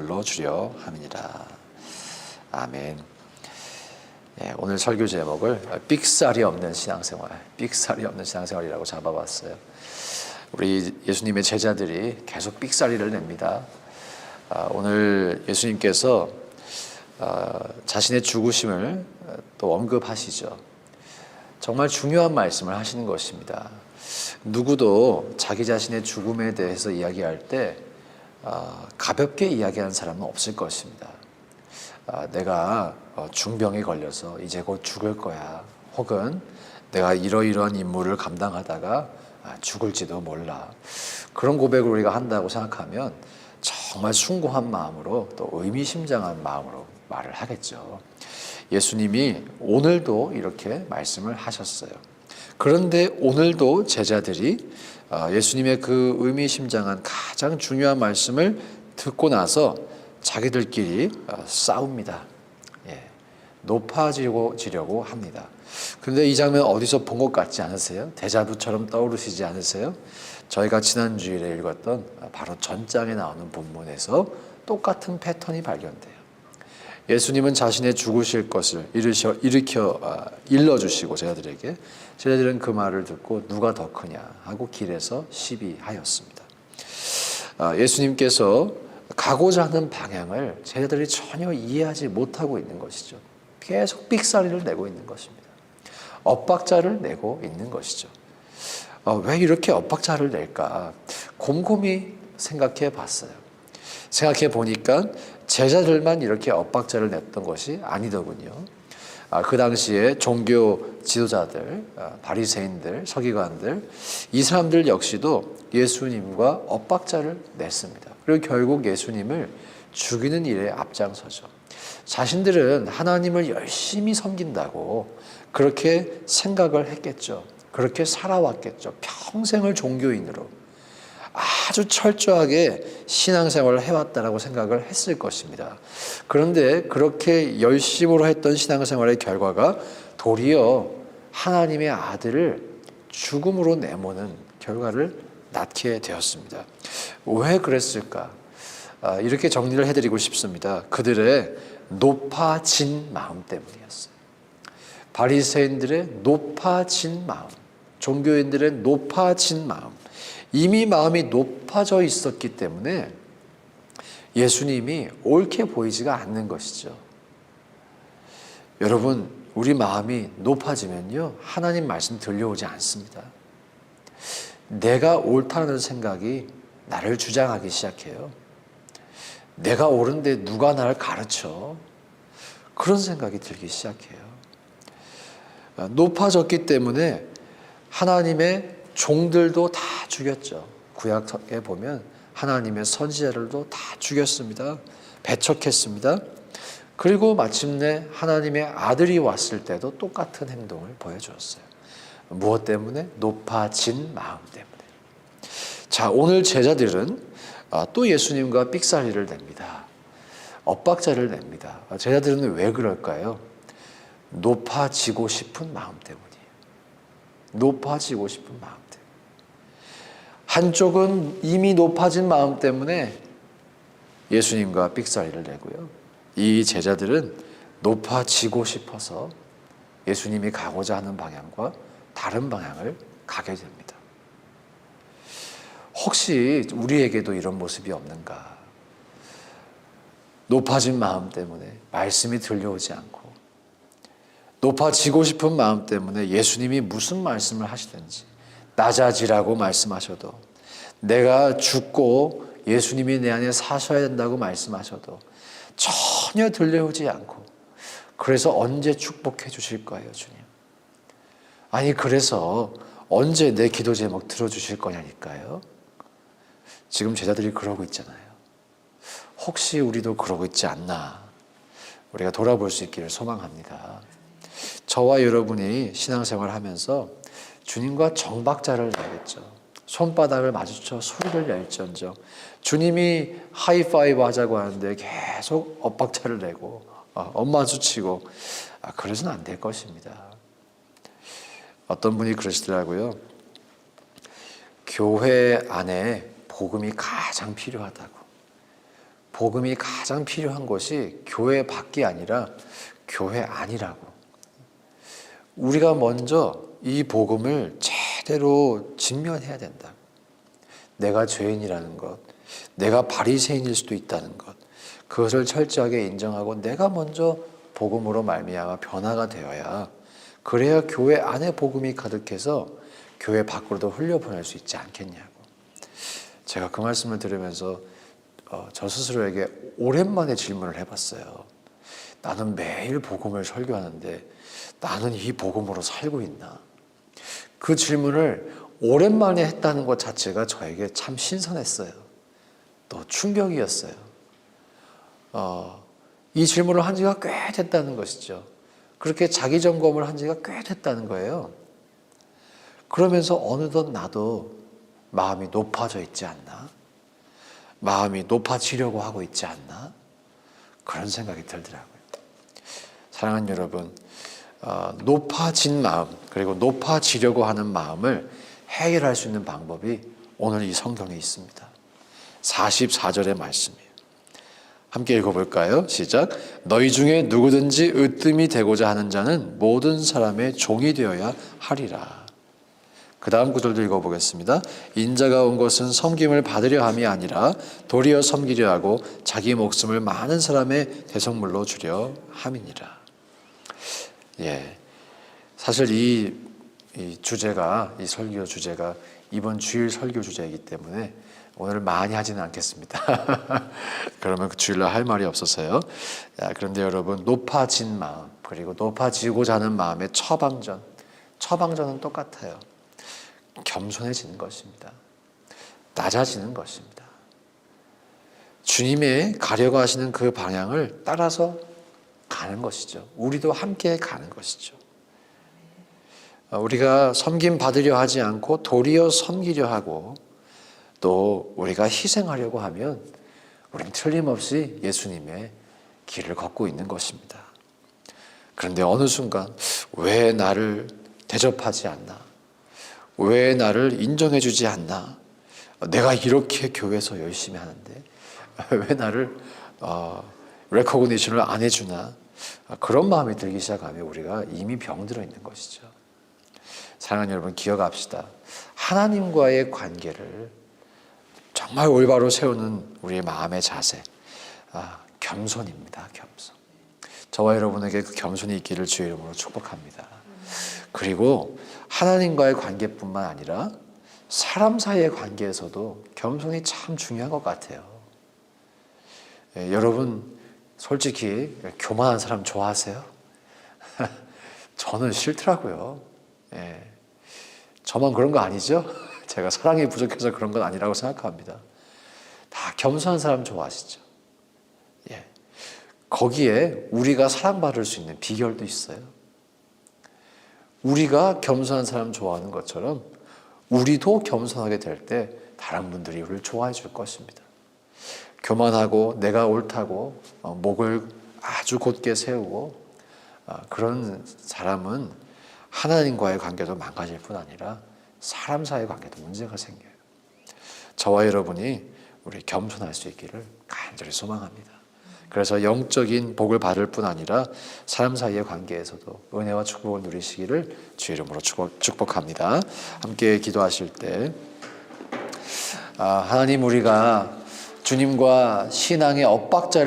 불러주려 함이니라. 아멘. 오늘 설교 제목을 삑살이 없는 신앙생활, 삑살이 없는 신앙생활이라고 잡아봤어요. 우리 예수님의 제자들이 계속 삑살이를 냅니다. 오늘 예수님께서 자신의 죽으심을 또 언급하시죠. 정말 중요한 말씀을 하시는 것입니다. 누구도 자기 자신의 죽음에 대해서 이야기할 때 가볍게 이야기하는 사람은 없을 것입니다. 내가 중병에 걸려서 이제 곧 죽을 거야. 혹은 내가 이러이러한 임무를 감당하다가 죽을지도 몰라. 그런 고백을 우리가 한다고 생각하면 정말 숭고한 마음으로 또 의미심장한 마음으로 말을 하겠죠. 예수님이 오늘도 이렇게 말씀을 하셨어요. 그런데 오늘도 제자들이 예수님의 그 의미심장한 가장 중요한 말씀을 듣고 나서 자기들끼리 싸웁니다. 높아지려고 합니다. 그런데 이 장면 어디서 본 것 같지 않으세요? 데자부처럼 떠오르시지 않으세요? 저희가 지난 주일에 읽었던 바로 전장에 나오는 본문에서 똑같은 패턴이 발견돼요. 예수님은 자신의 죽으실 것을 일러주시고 제자들은 그 말을 듣고 누가 더 크냐 하고 길에서 시비하였습니다. 예수님께서 가고자 하는 방향을 제자들이 전혀 이해하지 못하고 있는 것이죠. 계속 삑사리를 내고 있는 것입니다. 엇박자를 내고 있는 것이죠. 왜 이렇게 엇박자를 낼까? 곰곰이 생각해 봤어요. 생각해 보니까 제자들만 이렇게 엇박자를 냈던 것이 아니더군요. 그 당시에 종교 지도자들, 바리새인들, 서기관들, 이 사람들 역시도 예수님과 엇박자를 냈습니다. 그리고 결국 예수님을 죽이는 일에 앞장서죠. 자신들은 하나님을 열심히 섬긴다고 그렇게 생각을 했겠죠. 그렇게 살아왔겠죠. 평생을 종교인으로 아주 철저하게 신앙생활을 해왔다라고 생각을 했을 것입니다. 그런데 그렇게 열심으로 했던 신앙생활의 결과가 도리어 하나님의 아들을 죽음으로 내모는 결과를 낳게 되었습니다. 왜 그랬을까? 이렇게 정리를 해드리고 싶습니다. 그들의 높아진 마음 때문이었어요. 바리새인들의 높아진 마음, 종교인들의 높아진 마음, 이미 마음이 높아져 있었기 때문에 예수님이 옳게 보이지가 않는 것이죠. 여러분, 우리 마음이 높아지면요, 하나님 말씀 들려오지 않습니다. 내가 옳다는 생각이 나를 주장하기 시작해요. 내가 옳은데 누가 나를 가르쳐? 그런 생각이 들기 시작해요. 높아졌기 때문에 하나님의 종들도 다 죽였죠. 구약에 보면 하나님의 선지자들도 다 죽였습니다. 배척했습니다. 그리고 마침내 하나님의 아들이 왔을 때도 똑같은 행동을 보여주었어요. 무엇 때문에? 높아진 마음 때문에. 자, 오늘 제자들은 또 예수님과 삑사리를 냅니다. 엇박자를 냅니다. 제자들은 왜 그럴까요? 높아지고 싶은 마음 때문이에요. 높아지고 싶은 마음 때문에. 한쪽은 이미 높아진 마음 때문에 예수님과 삑사리를 내고요. 이 제자들은 높아지고 싶어서 예수님이 가고자 하는 방향과 다른 방향을 가게 됩니다. 혹시 우리에게도 이런 모습이 없는가? 높아진 마음 때문에 말씀이 들려오지 않고, 높아지고 싶은 마음 때문에 예수님이 무슨 말씀을 하시든지, 낮아지라고 말씀하셔도, 내가 죽고 예수님이 내 안에 사셔야 된다고 말씀하셔도 전혀 들려오지 않고, 그래서 언제 축복해 주실 거예요, 주님? 아니, 그래서 언제 내 기도 제목 들어주실 거냐니까요. 지금 제자들이 그러고 있잖아요. 혹시 우리도 그러고 있지 않나? 우리가 돌아볼 수 있기를 소망합니다. 저와 여러분이 신앙생활을 하면서 주님과 정박자를 내겠죠. 손바닥을 마주쳐 소리를 낼지언정 주님이 하이파이브 하자고 하는데 계속 엇박자를 내고 엇마주치고 그래서는 안 될 것입니다. 어떤 분이 그러시더라고요. 교회 안에 복음이 가장 필요하다고. 복음이 가장 필요한 것이 교회 밖이 아니라 교회 안이라고. 우리가 먼저 이 복음을 제대로 직면해야 된다. 내가 죄인이라는 것, 내가 바리새인일 수도 있다는 것, 그것을 철저하게 인정하고 내가 먼저 복음으로 말미암아 변화가 되어야, 그래야 교회 안에 복음이 가득해서 교회 밖으로도 흘려보낼 수 있지 않겠냐고. 제가 그 말씀을 들으면서 저 스스로에게 오랜만에 질문을 해봤어요. 나는 매일 복음을 설교하는데 나는 이 복음으로 살고 있나? 그 질문을 오랜만에 했다는 것 자체가 저에게 참 신선했어요. 또 충격이었어요. 이 질문을 한 지가 꽤 됐다는 것이죠. 그렇게 자기 점검을 한 지가 꽤 됐다는 거예요. 그러면서 어느덧 나도 마음이 높아져 있지 않나? 마음이 높아지려고 하고 있지 않나? 그런 생각이 들더라고요. 사랑하는 여러분, 높아진 마음, 그리고 높아지려고 하는 마음을 해결할 수 있는 방법이 오늘 이 성경에 있습니다. 44절의 말씀이에요. 함께 읽어볼까요? 시작. 너희 중에 누구든지 으뜸이 되고자 하는 자는 모든 사람의 종이 되어야 하리라. 그 다음 구절도 읽어보겠습니다. 인자가 온 것은 섬김을 받으려 함이 아니라 도리어 섬기려 하고 자기 목숨을 많은 사람의 대속물로 주려 함이니라. 예, 사실 이 주제가, 이 설교 주제가 이번 주일 설교 주제이기 때문에 오늘 많이 하지는 않겠습니다. 그러면 그 주일날 할 말이 없어서요. 그런데 여러분, 높아진 마음, 그리고 높아지고자 하는 마음의 처방전은 똑같아요. 겸손해지는 것입니다. 낮아지는 것입니다. 주님의 가려고 하시는 그 방향을 따라서 가는 것이죠. 우리도 함께 가는 것이죠. 우리가 섬김 받으려 하지 않고 도리어 섬기려 하고, 또 우리가 희생하려고 하면 우리는 틀림없이 예수님의 길을 걷고 있는 것입니다. 그런데 어느 순간 왜 나를 대접하지 않나? 왜 나를 인정해 주지 않나? 내가 이렇게 교회에서 열심히 하는데 왜 나를 레코그니션을 안 해주나? 그런 마음이 들기 시작하면 우리가 이미 병들어 있는 것이죠. 사랑하는 여러분, 기억합시다. 하나님과의 관계를 정말 올바로 세우는 우리의 마음의 자세, 겸손입니다. 겸손. 저와 여러분에게 그 겸손이 있기를 주의 이름으로 축복합니다. 그리고 하나님과의 관계뿐만 아니라 사람 사이의 관계에서도 겸손이 참 중요한 것 같아요. 여러분, 솔직히 교만한 사람 좋아하세요? 저는 싫더라고요. 저만 그런 거 아니죠? 제가 사랑이 부족해서 그런 건 아니라고 생각합니다. 다 겸손한 사람 좋아하시죠? 거기에 우리가 사랑받을 수 있는 비결도 있어요. 우리가 겸손한 사람 좋아하는 것처럼 우리도 겸손하게 될 때 다른 분들이 우리를 좋아해 줄 것입니다. 교만하고 내가 옳다고 목을 아주 곧게 세우고 그런 사람은 하나님과의 관계도 망가질 뿐 아니라 사람 사이의 관계도 문제가 생겨요. 저와 여러분이 우리 겸손할 수 있기를 간절히 소망합니다. 그래서 영적인 복을 받을 뿐 아니라 사람 사이의 관계에서도 은혜와 축복을 누리시기를 주의 이름으로 축복합니다. 함께 기도하실 때 하나님, 우리가 주님과 신앙의 엇박자를